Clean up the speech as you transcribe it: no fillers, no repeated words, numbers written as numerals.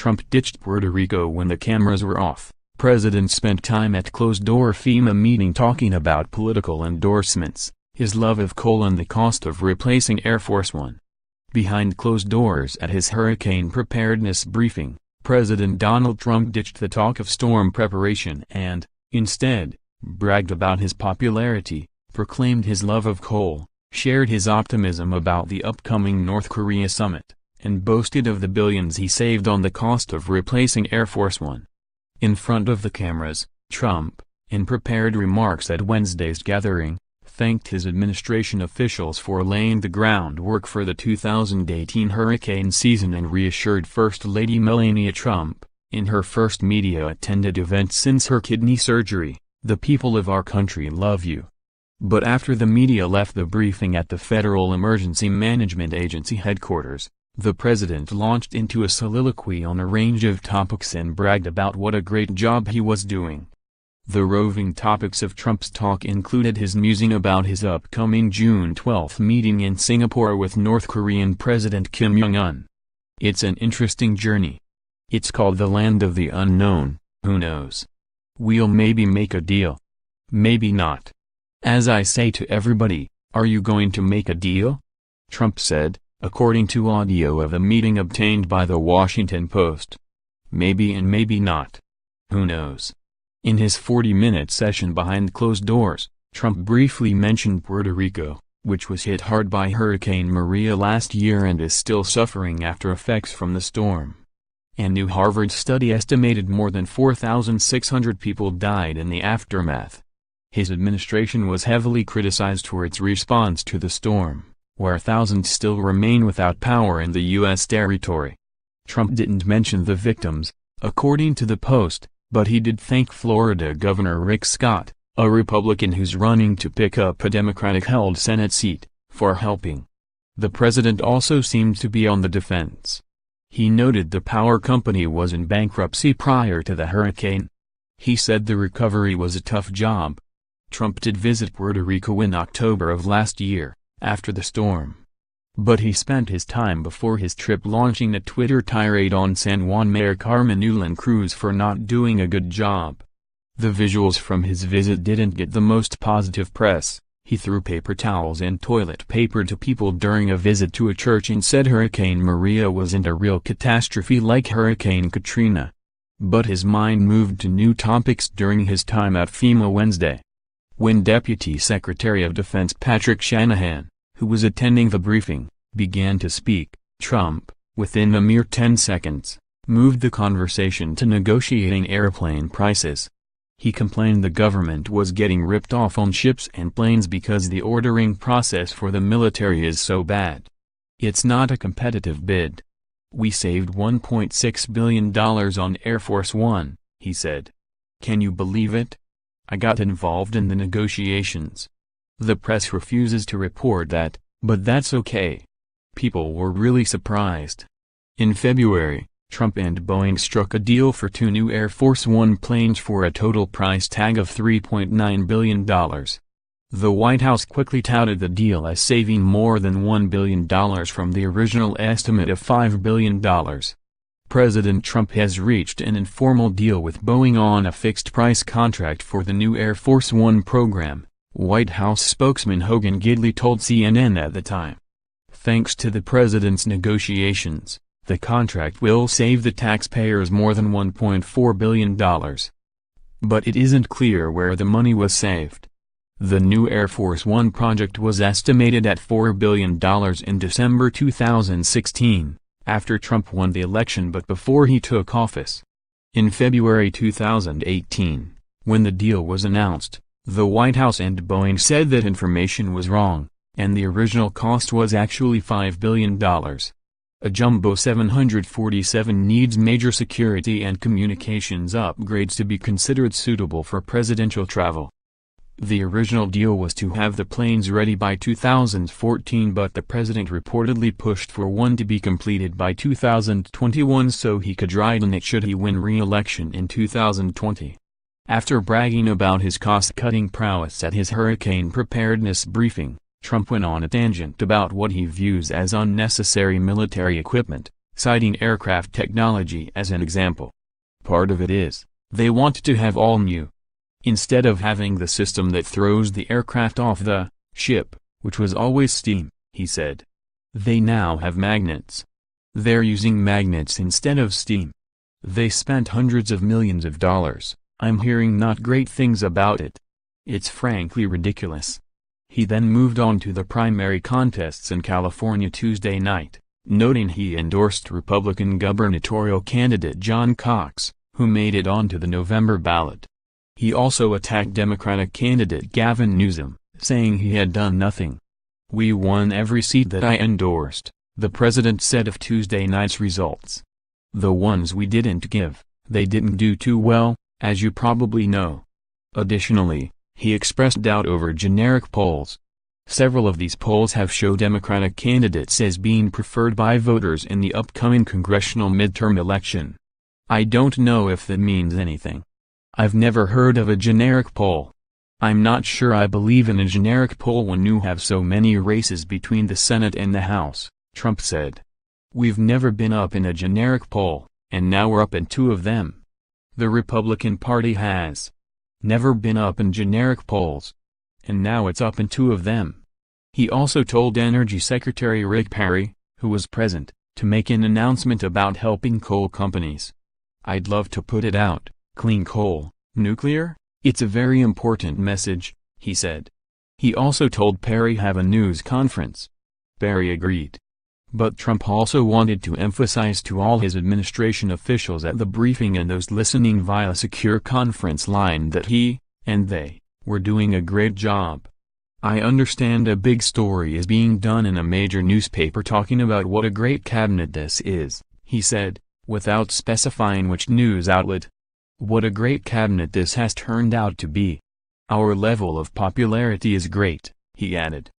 Trump ditched Puerto Rico when the cameras were off. President spent time at closed-door FEMA meeting talking about political endorsements, his love of coal and the cost of replacing Air Force One. Behind closed doors at his hurricane preparedness briefing, President Donald Trump ditched the talk of storm preparation and, instead, bragged about his popularity, proclaimed his love of coal, shared his optimism about the upcoming North Korea summit, and boasted of the billions he saved on the cost of replacing Air Force One. In front of the cameras, Trump, in prepared remarks at Wednesday's gathering, thanked his administration officials for laying the groundwork for the 2018 hurricane season and reassured First Lady Melania Trump, in her first media-attended event since her kidney surgery, "The people of our country love you." But after the media left the briefing at the Federal Emergency Management Agency headquarters, the president launched into a soliloquy on a range of topics and bragged about what a great job he was doing. The roving topics of Trump's talk included his musing about his upcoming June 12 meeting in Singapore with North Korean President Kim Jong-un. "It's an interesting journey. It's called the land of the unknown, who knows? We'll maybe make a deal. Maybe not. As I say to everybody, are you going to make a deal?" Trump said, according to audio of a meeting obtained by The Washington Post. "Maybe and maybe not. Who knows?" In his 40-minute session behind closed doors, Trump briefly mentioned Puerto Rico, which was hit hard by Hurricane Maria last year and is still suffering after effects from the storm. A new Harvard study estimated more than 4,600 people died in the aftermath. His administration was heavily criticized for its response to the storm, where thousands still remain without power in the U.S. territory. Trump didn't mention the victims, according to the Post, but he did thank Florida Governor Rick Scott, a Republican who's running to pick up a Democratic-held Senate seat, for helping. The president also seemed to be on the defense. He noted the power company was in bankruptcy prior to the hurricane. He said the recovery was a tough job. Trump did visit Puerto Rico in October of last year, after the storm. But he spent his time before his trip launching a Twitter tirade on San Juan Mayor Carmen Yulín Cruz for not doing a good job. The visuals from his visit didn't get the most positive press. He threw paper towels and toilet paper to people during a visit to a church and said Hurricane Maria wasn't a real catastrophe like Hurricane Katrina. But his mind moved to new topics during his time at FEMA Wednesday. When Deputy Secretary of Defense Patrick Shanahan, who was attending the briefing, began to speak, Trump, within a mere 10 seconds, moved the conversation to negotiating airplane prices. He complained the government was getting ripped off on ships and planes because the ordering process for the military is so bad. "It's not a competitive bid. We saved $1.6 billion on Air Force One," he said. "Can you believe it? I got involved in the negotiations." The press refuses to report that, but that's okay. People were really surprised. In February, Trump and Boeing struck a deal for 2 new Air Force One planes for a total price tag of $3.9 billion. The White House quickly touted the deal as saving more than $1 billion from the original estimate of $5 billion. President Trump has reached an informal deal with Boeing on a fixed-price contract for the new Air Force One program, White House spokesman Hogan Gidley told CNN at the time. Thanks to the president's negotiations, the contract will save the taxpayers more than $1.4 billion. But it isn't clear where the money was saved. The new Air Force One project was estimated at $4 billion in December 2016, after Trump won the election but before he took office. In February 2018, when the deal was announced, the White House and Boeing said that information was wrong, and the original cost was actually $5 billion. A Jumbo 747 needs major security and communications upgrades to be considered suitable for presidential travel. The original deal was to have the planes ready by 2014, but the president reportedly pushed for one to be completed by 2021 so he could ride in it should he win re-election in 2020. After bragging about his cost-cutting prowess at his hurricane preparedness briefing, Trump went on a tangent about what he views as unnecessary military equipment, citing aircraft technology as an example. Part of it is, they want to have all new. Instead of having the system that throws the aircraft off the ship, which was always steam, he said. They now have magnets. They're using magnets instead of steam. They spent hundreds of millions of dollars. I'm hearing not great things about it. It's frankly ridiculous. He then moved on to the primary contests in California Tuesday night, noting he endorsed Republican gubernatorial candidate John Cox, who made it onto the November ballot. He also attacked Democratic candidate Gavin Newsom, saying he had done nothing. "We won every seat that I endorsed," the president said of Tuesday night's results. "The ones we didn't give, they didn't do too well, as you probably know." Additionally, he expressed doubt over generic polls. Several of these polls have shown Democratic candidates as being preferred by voters in the upcoming congressional midterm election. "I don't know if that means anything. I've never heard of a generic poll. I'm not sure I believe in a generic poll when you have so many races between the Senate and the House," Trump said. "We've never been up in a generic poll, and now we're up in 2 of them. The Republican Party has never been up in generic polls, and now it's up in 2 of them." He also told Energy Secretary Rick Perry, who was present, to make an announcement about helping coal companies. "I'd love to put it out, clean coal, nuclear, it's a very important message," he said. He also told Perry have a news conference. Perry agreed. But Trump also wanted to emphasize to all his administration officials at the briefing and those listening via secure conference line that he, and they, were doing a great job. "I understand a big story is being done in a major newspaper talking about what a great cabinet this is," he said, without specifying which news outlet. "What a great cabinet this has turned out to be. Our level of popularity is great," he added.